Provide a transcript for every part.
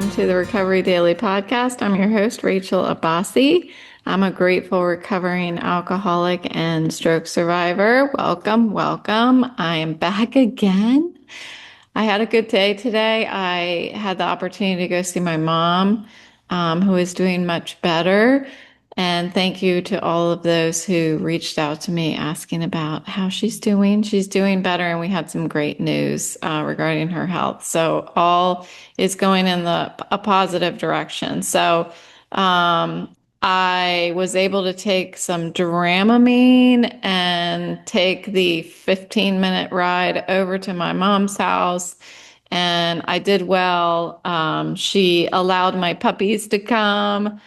welcome to the Recovery Daily Podcast. I'm your host, Rachel Abbasi. I'm a grateful recovering alcoholic and stroke survivor. Welcome, welcome. I am back again. I had a good day today. I had the opportunity to go see my mom, who is doing much better. And thank you to all of those who reached out to me asking about how she's doing. She's doing better, and we had some great news regarding her health. So all is going in a positive direction. So I was able to take some Dramamine and take the 15-minute ride over to my mom's house. And I did well. She allowed my puppies to come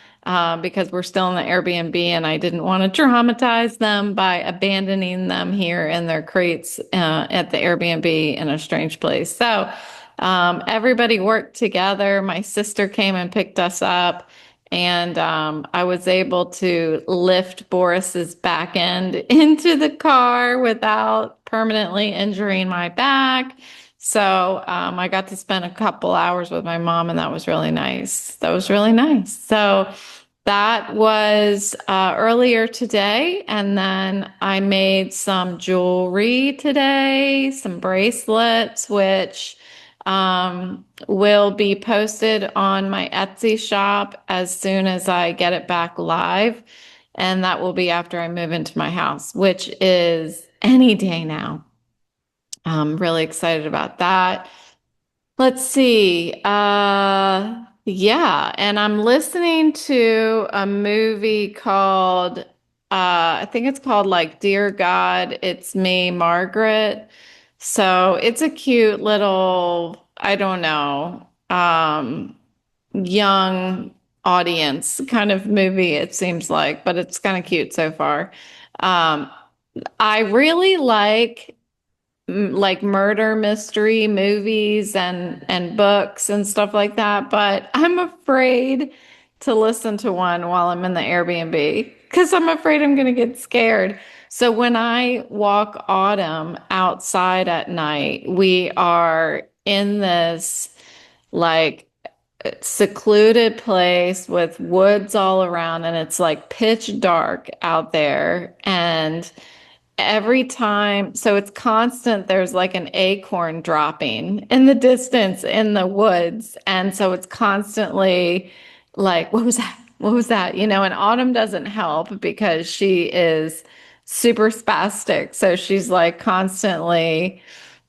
because we're still in the Airbnb, and I didn't want to traumatize them by abandoning them here in their crates at the Airbnb in a strange place. So everybody worked together. My sister came and picked us up, and I was able to lift Boris's back end into the car without permanently injuring my back. So I got to spend a couple hours with my mom, and that was really nice. That was really nice. So that was earlier today. And then I made some jewelry today, some bracelets, which will be posted on my Etsy shop as soon as I get it back live. And that will be after I move into my house, which is any day now. I'm really excited about that. Let's see. Yeah, and I'm listening to a movie called, I think it's called like Dear God, It's Me, Margaret. So it's a cute little, I don't know, young audience kind of movie, it seems like, but it's kind of cute so far. Um, I really like murder mystery movies and books and stuff like that, but I'm afraid to listen to one while I'm in the Airbnb because I'm afraid I'm going to get scared. So when I walk Autumn outside at night, we are in this like secluded place with woods all around, and it's like pitch dark out there. And every time, so it's constant, there's like an acorn dropping in the distance in the woods. And so it's constantly like, what was that? What was that? And Autumn doesn't help because she is super spastic. So she's like constantly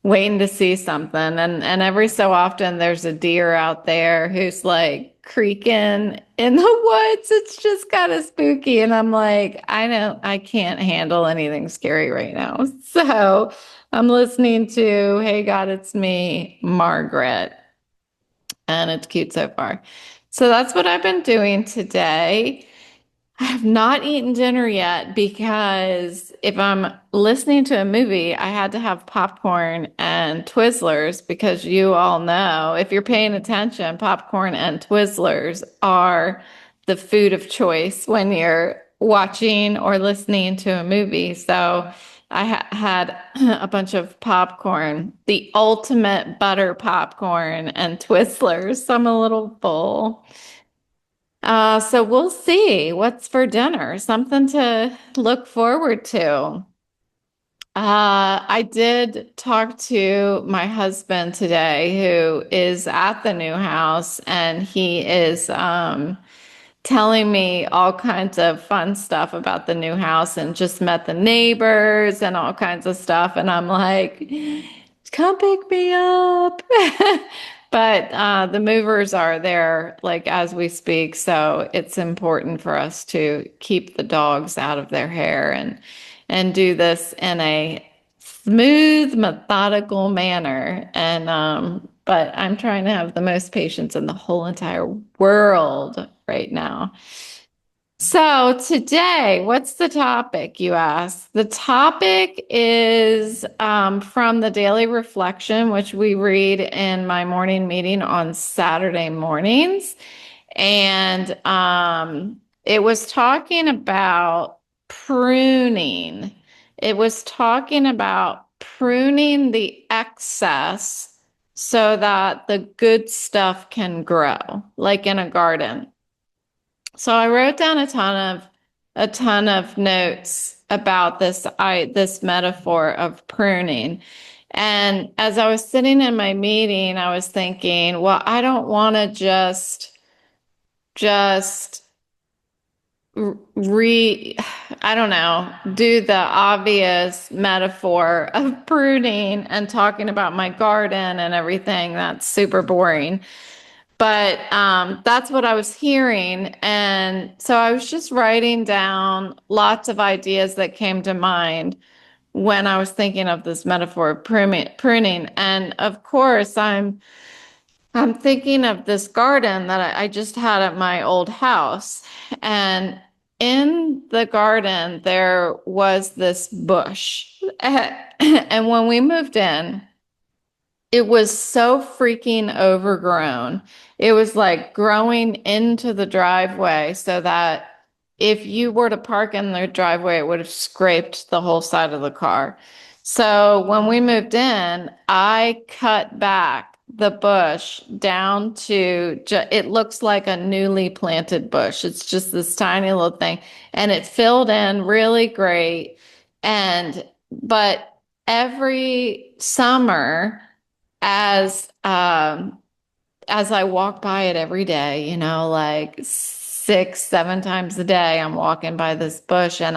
waiting to see something. And every so often there's a deer out there who's like creaking in the woods. It's just kind of spooky. And I'm like, I can't handle anything scary right now. So I'm listening to Hey God, It's Me, Margaret. And it's cute so far. So that's what I've been doing today. I have not eaten dinner yet because if I'm listening to a movie, I had to have popcorn and Twizzlers because you all know, if you're paying attention, popcorn and Twizzlers are the food of choice when you're watching or listening to a movie. So I had a bunch of popcorn, the ultimate butter popcorn and Twizzlers. So I'm a little full. So we'll see what's for dinner, something to look forward to. I did talk to my husband today, who is at the new house, and he is telling me all kinds of fun stuff about the new house and just met the neighbors and all kinds of stuff. And I'm like, come pick me up. But the movers are there like as we speak, so it's important for us to keep the dogs out of their hair and do this in a smooth, methodical manner. And but I'm trying to have the most patience in the whole entire world right now. So today, what's the topic, you ask? The topic is from the Daily Reflection, which we read in my morning meeting on Saturday mornings. And it was talking about pruning. It was talking about pruning the excess so that the good stuff can grow, like in a garden. So I wrote down a ton of notes about this metaphor of pruning. And as I was sitting in my meeting, I was thinking, well, I don't want to just re I don't know, do the obvious metaphor of pruning and talking about my garden and everything. That's super boring. But that's what I was hearing. And so I was just writing down lots of ideas that came to mind when I was thinking of this metaphor of pruning. And of course, I'm thinking of this garden that I just had at my old house. And in the garden, there was this bush. And when we moved in, it was so freaking overgrown. It was like growing into the driveway so that if you were to park in the driveway, it would have scraped the whole side of the car. So when we moved in, I cut back the bush down to it looks like a newly planted bush. It's just this tiny little thing, and it filled in really great. And but every summer, as as I walk by it every day, like 6, 7 times a day, I'm walking by this bush, and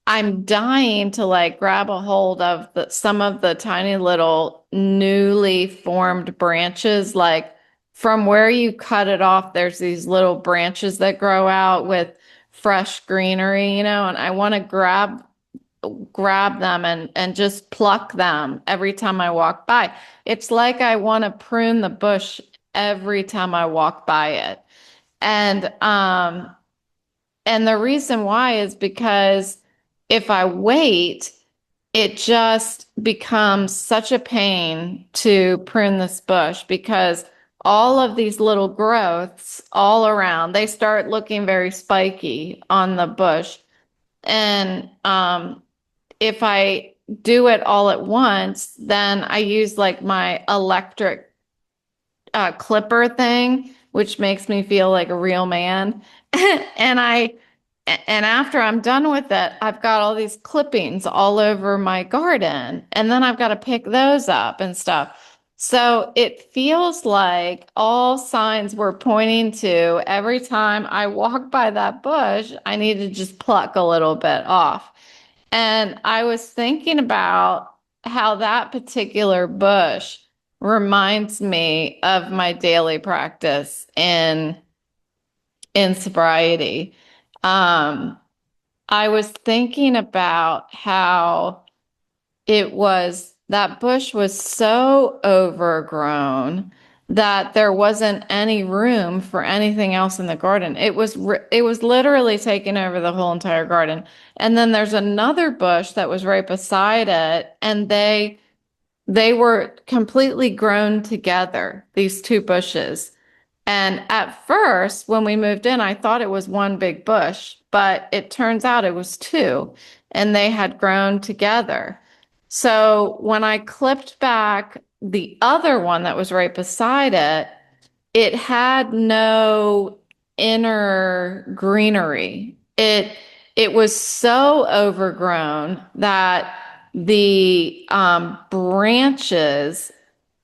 I'm dying to like grab a hold of some of the tiny little newly formed branches. Like from where you cut it off, there's these little branches that grow out with fresh greenery, and I want to grab them and just pluck them every time I walk by. It's like I want to prune the bush every time I walk by it. And the reason why is because if I wait, it just becomes such a pain to prune this bush because all of these little growths all around, they start looking very spiky on the bush. And if I do it all at once, then I use like my electric clipper thing, which makes me feel like a real man. and I and after I'm done with it, I've got all these clippings all over my garden, and then I've got to pick those up and stuff. So it feels like all signs were pointing to every time I walk by that bush, I need to just pluck a little bit off. And I was thinking about how that particular bush reminds me of my daily practice in sobriety. Um, I was thinking about how that bush was so overgrown that there wasn't any room for anything else in the garden. It was literally taking over the whole entire garden. And then there's another bush that was right beside it, and they were completely grown together, these two bushes. And at first, when we moved in, I thought it was one big bush, but it turns out it was two, and they had grown together. So when I clipped back the other one that was right beside it, it had no inner greenery. It was so overgrown that the branches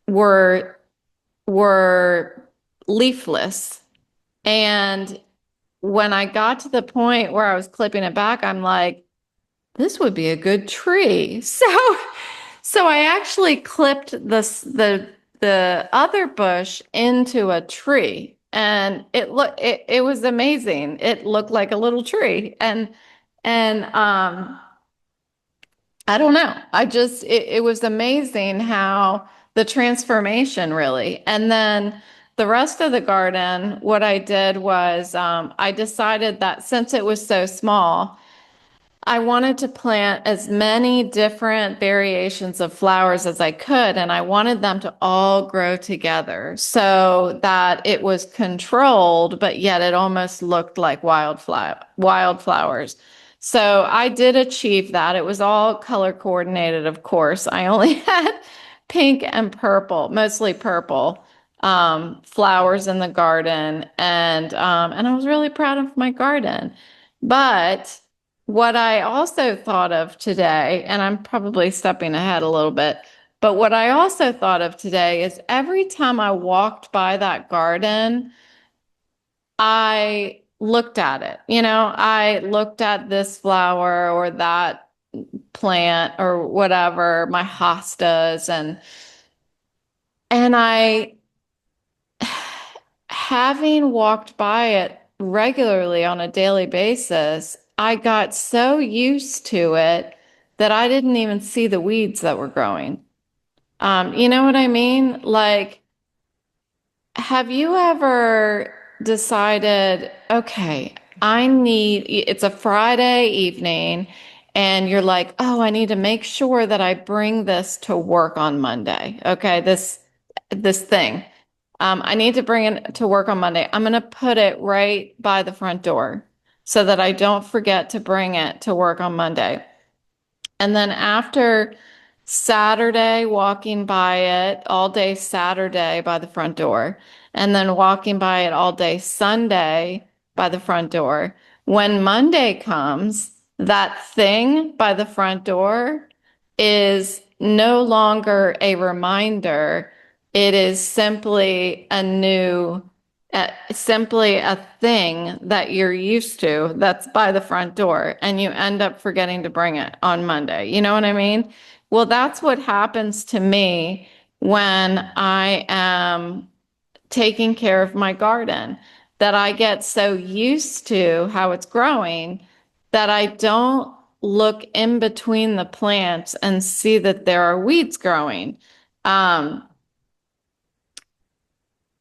were were leafless. And when I got to the point where I was clipping it back, I'm like, this would be a good tree. So I actually clipped the other bush into a tree, and it was amazing. It looked like a little tree. And I don't know. It was amazing how the transformation really. And then the rest of the garden, what I did was I decided that since it was so small, I wanted to plant as many different variations of flowers as I could, and I wanted them to all grow together so that it was controlled, but yet it almost looked like wildflowers. So I did achieve that. It was all color coordinated, of course. I only had pink and purple, mostly purple, flowers in the garden, and I was really proud of my garden. But what I also thought of today, and I'm probably stepping ahead a little bit, but what I also thought of today is every time I walked by that garden, I looked at it. I looked at this flower or that plant or whatever, my hostas, and I, having walked by it regularly on a daily basis, I got so used to it that I didn't even see the weeds that were growing. You know what I mean? Like, have you ever decided, okay, it's a Friday evening, and you're like, oh, I need to make sure that I bring this to work on Monday. Okay, this thing. I need to bring it to work on Monday. I'm going to put it right by the front door so that I don't forget to bring it to work on Monday. And then after Saturday, walking by it all day Saturday by the front door, and then walking by it all day Sunday by the front door. When Monday comes, that thing by the front door is no longer a reminder. It is simply a thing that you're used to that's by the front door, and you end up forgetting to bring it on Monday. You know what I mean? Well, that's what happens to me when I am taking care of my garden, that I get so used to how it's growing that I don't look in between the plants and see that there are weeds growing. Um,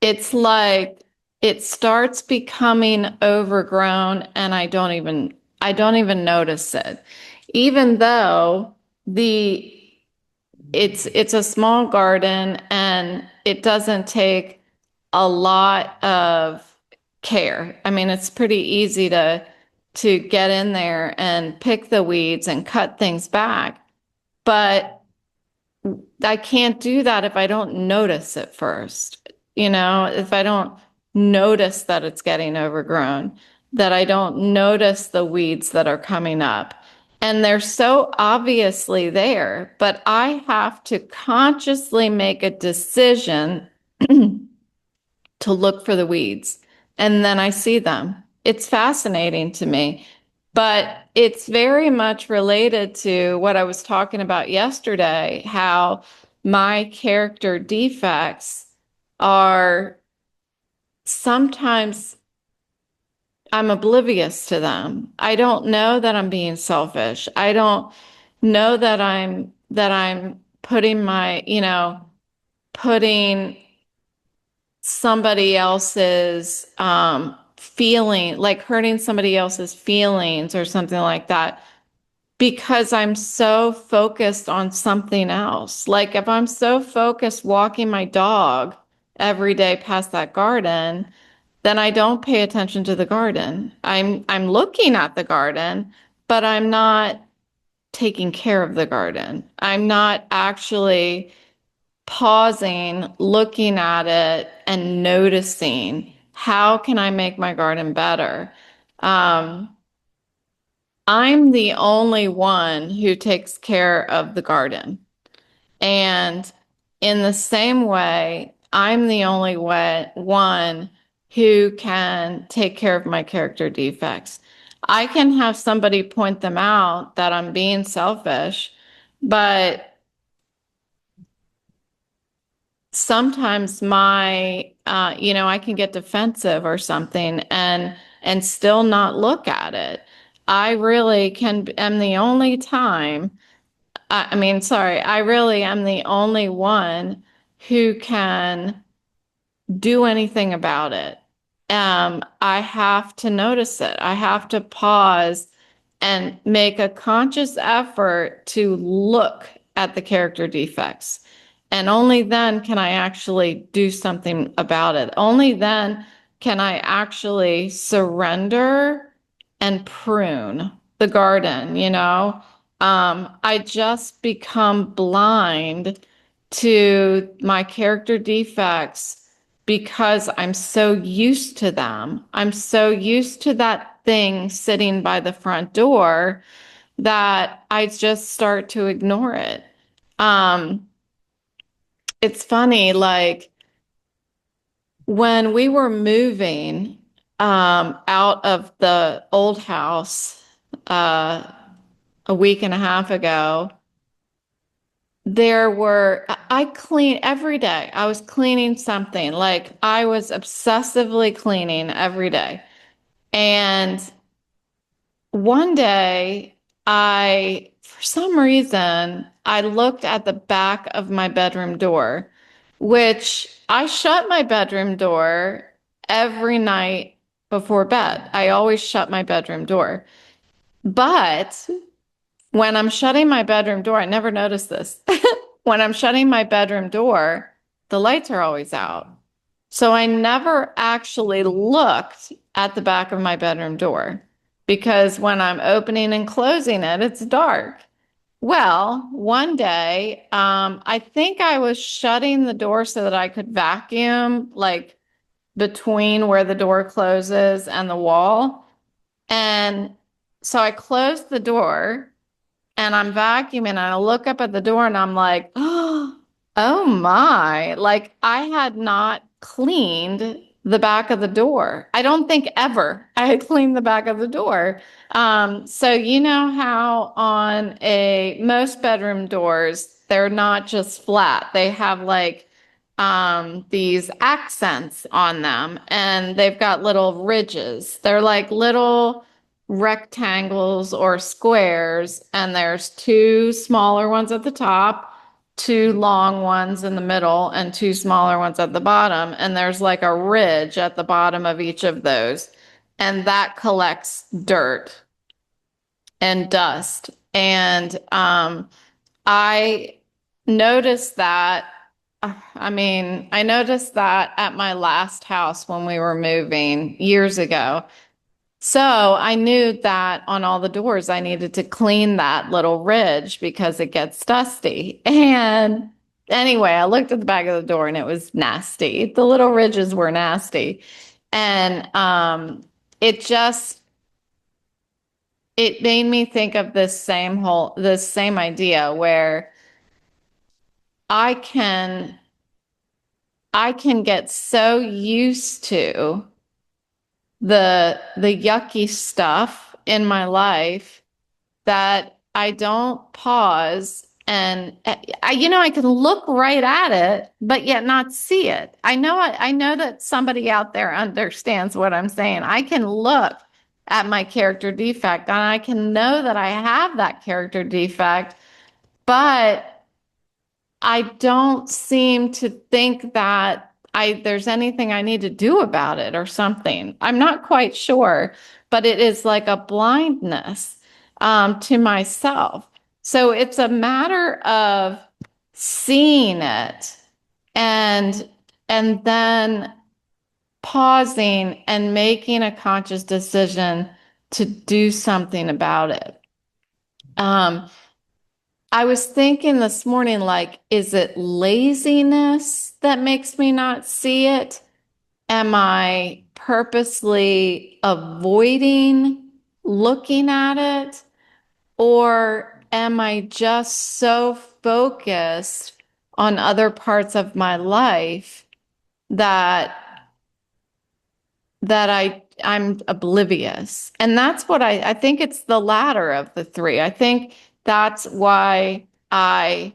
it's like it starts becoming overgrown and I don't even notice it. Even though the it's a small garden and it doesn't take a lot of care. I mean, it's pretty easy to get in there and pick the weeds and cut things back, but I can't do that if I don't notice it first. If I don't notice that it's getting overgrown, that I don't notice the weeds that are coming up. And they're so obviously there, but I have to consciously make a decision to look for the weeds. And then I see them. It's fascinating to me. But it's very much related to what I was talking about yesterday, how my character defects are sometimes I'm oblivious to them. I don't know that I'm being selfish. I don't know that I'm putting somebody else's feeling, like hurting somebody else's feelings or something like that, because I'm so focused on something else. Like if I'm so focused walking my dog every day past that garden, then I don't pay attention to the garden. I'm looking at the garden, but I'm not taking care of the garden. I'm not actually pausing, looking at it, and noticing how can I make my garden better. Um, I'm the only one who takes care of the garden. And in the same way, I'm the only one who can take care of my character defects. I can have somebody point them out that I'm being selfish, but sometimes I can get defensive or something and still not look at it. I really am the only time, I mean, sorry, I really am the only one who can do anything about it. I have to notice it. I have to pause and make a conscious effort to look at the character defects. And only then can I actually do something about it. Only then can I actually surrender and prune the garden. I just become blind to my character defects because I'm so used to them. I'm so used to that thing sitting by the front door that I just start to ignore it. Um, it's funny, like when we were moving out of the old house uh, a week and a half ago, I clean every day. I was cleaning something, like I was obsessively cleaning every day. And one day, for some reason, I looked at the back of my bedroom door, which I shut my bedroom door every night before bed. I always shut my bedroom door. But when I'm shutting my bedroom door, I never noticed this. When I'm shutting my bedroom door, the lights are always out. So I never actually looked at the back of my bedroom door because when I'm opening and closing it, it's dark. Well, one day, I think I was shutting the door so that I could vacuum, like between where the door closes and the wall. And so I closed the door and I'm vacuuming and I look up at the door and I'm like, oh my, like I had not cleaned the back of the door. I don't think ever I had cleaned the back of the door. So you know how on most bedroom doors, they're not just flat. They have like these accents on them and they've got little ridges. They're like little rectangles or squares, and there's two smaller ones at the top, two long ones in the middle, and two smaller ones at the bottom. And there's like a ridge at the bottom of each of those, and that collects dirt and dust. And I noticed that. I noticed that at my last house when we were moving years ago. So I knew that on all the doors, I needed to clean that little ridge because it gets dusty. And anyway, I looked at the back of the door and it was nasty. The little ridges were nasty. And it just, it made me think of this same idea where I can, I can get so used to the yucky stuff in my life that I don't pause and I can look right at it, but yet not see it. I know that somebody out there understands what I'm saying. I can look at my character defect and I can know that I have that character defect, but I don't seem to think that there's anything I need to do about it or something. I'm not quite sure, but it is like a blindness to myself. So it's a matter of seeing it and then pausing and making a conscious decision to do something about it. I was thinking this morning, like, is it laziness that makes me not see it? Am I purposely avoiding looking at it? Or am I just so focused on other parts of my life that I'm oblivious? And that's what I think it's the latter of the three. I think that's why I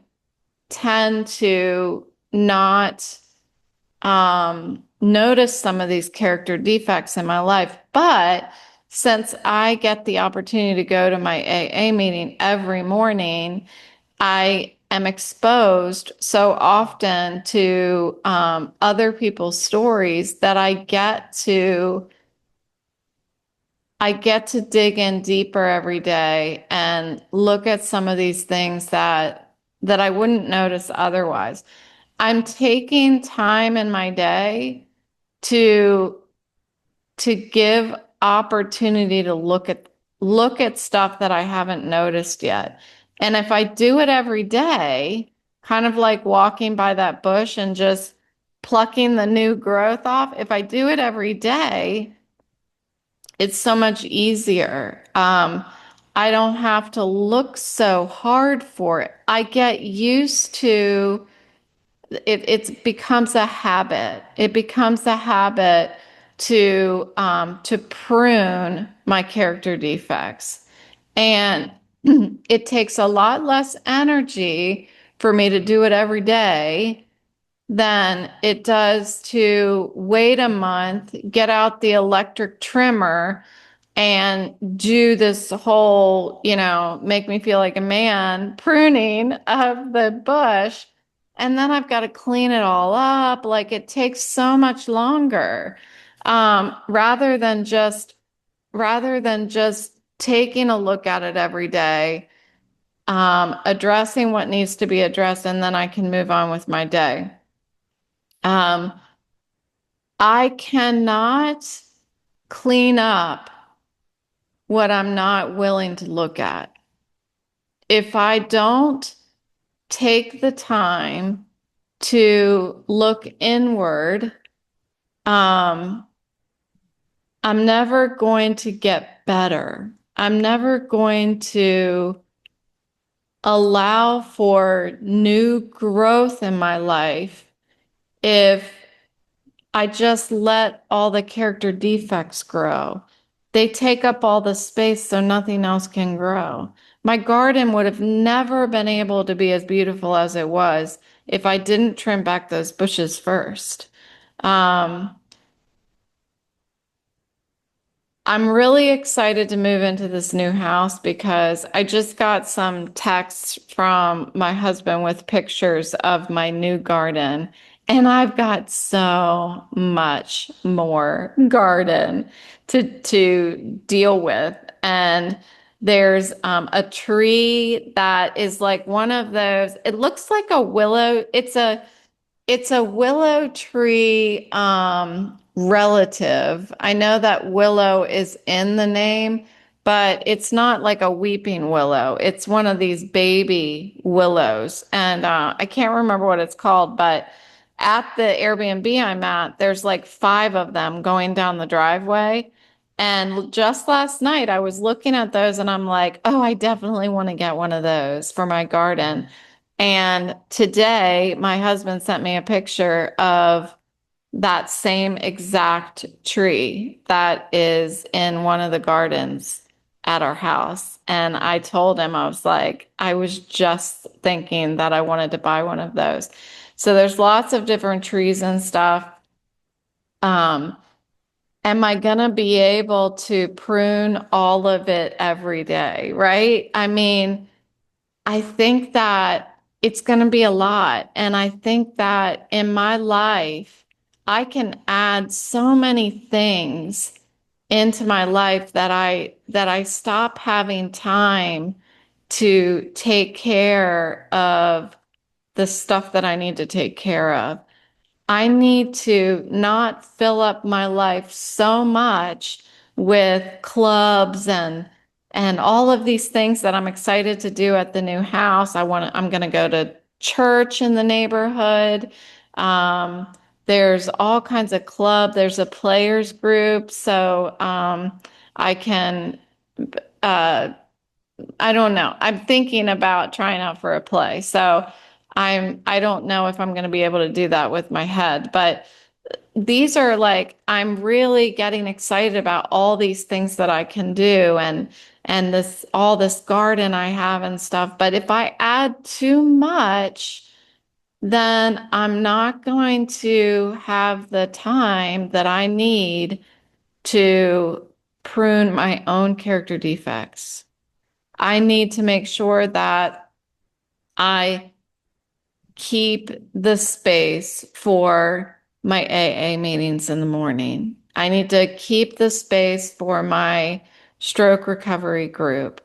tend to not notice some of these character defects in my life. But since I get the opportunity to go to my AA meeting every morning, I am exposed so often to other people's stories that I get to dig in deeper every day and look at some of these things that I wouldn't notice otherwise. I'm taking time in my day to give opportunity to look at stuff that I haven't noticed yet. And if I do it every day, kind of like walking by that bush and just plucking the new growth off. If I do it every day, it's so much easier. I don't have to look so hard for it. I get used to it. It becomes a habit. It becomes a habit to prune my character defects, and it takes a lot less energy for me to do it every day than it does to wait a month, get out the electric trimmer, and do this whole, make me feel like a man pruning of the bush. And then I've got to clean it all up. Like it takes so much longer. Rather than just taking a look at it every day, addressing what needs to be addressed, and then I can move on with my day. Um, I cannot clean up what I'm not willing to look at. If I don't take the time to look inward, um, I'm never going to get better. I'm never going to allow for new growth in my life if I just let all the character defects grow. They take up all the space so nothing else can grow. My garden would have never been able to be as beautiful as it was if I didn't trim back those bushes first. Um, I'm really excited to move into this new house because I just got some texts from my husband with pictures of my new garden, and I've got so much more garden to deal with. And there's a tree that is like one of those, it looks like a willow. It's a willow tree relative. I know that willow is in the name, but it's not like a weeping willow. It's one of these baby willows. And I can't remember what it's called, but at the Airbnb I'm at, there's like five of them going down the driveway. And just last night, I was looking at those and I'm like, oh, I definitely want to get one of those for my garden. And today, my husband sent me a picture of that same exact tree that is in one of the gardens at our house. And I told him, I was like, I was just thinking that I wanted to buy one of those. So there's lots of different trees and stuff. Um, am I gonna be able to prune all of it every day, right? I mean, I think that it's going to be a lot. And I think that in my life, I can add so many things into my life that I stop having time to take care of the stuff that I need to take care of. I need to not fill up my life so much with clubs and all of these things that I'm excited to do at the new house. I'm going to go to church in the neighborhood. Um, there's all kinds of club. There's a players group, so I can uh, I don't know. I'm thinking about trying out for a play. So I don't know if I'm going to be able to do that with my head, but these are like I'm really getting excited about all these things that I can do and this all this garden I have and stuff. But if I add too much, then I'm not going to have the time that I need to prune my own character defects. I need to make sure that I keep the space for my AA meetings in the morning. I need to keep the space for my stroke recovery group,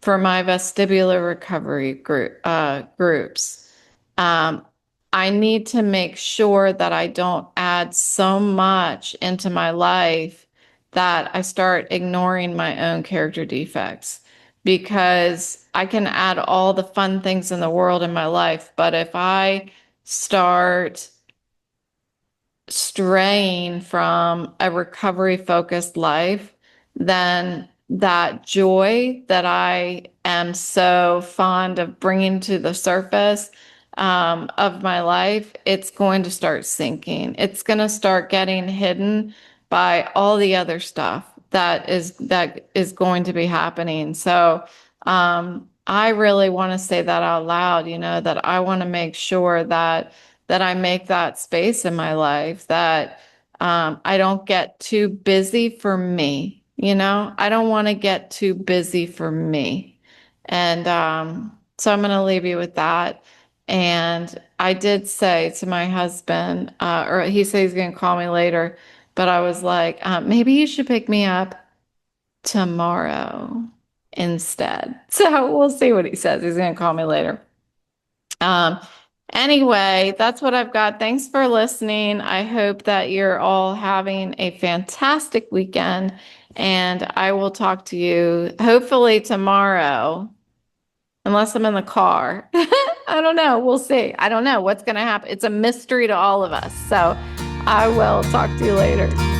for my vestibular recovery groups. Um, I need to make sure that I don't add so much into my life that I start ignoring my own character defects because I can add all the fun things in the world in my life, but if I start straying from a recovery focused life, then that joy that I am so fond of bringing to the surface of my life, it's going to start sinking. It's going to start getting hidden by all the other stuff that is going to be happening. So I really want to say that out loud, that I want to make sure that I make that space in my life, that I don't get too busy for me. I don't want to get too busy for me. And so I'm going to leave you with that. And I did say to my husband, or he said he's going to call me later, but I was like, maybe you should pick me up tomorrow instead. So we'll see what he says. He's going to call me later. Um, anyway, that's what I've got. Thanks for listening. I hope that you're all having a fantastic weekend, and I will talk to you hopefully tomorrow, unless I'm in the car. I don't know. We'll see. I don't know what's going to happen. It's a mystery to all of us. So I will talk to you later.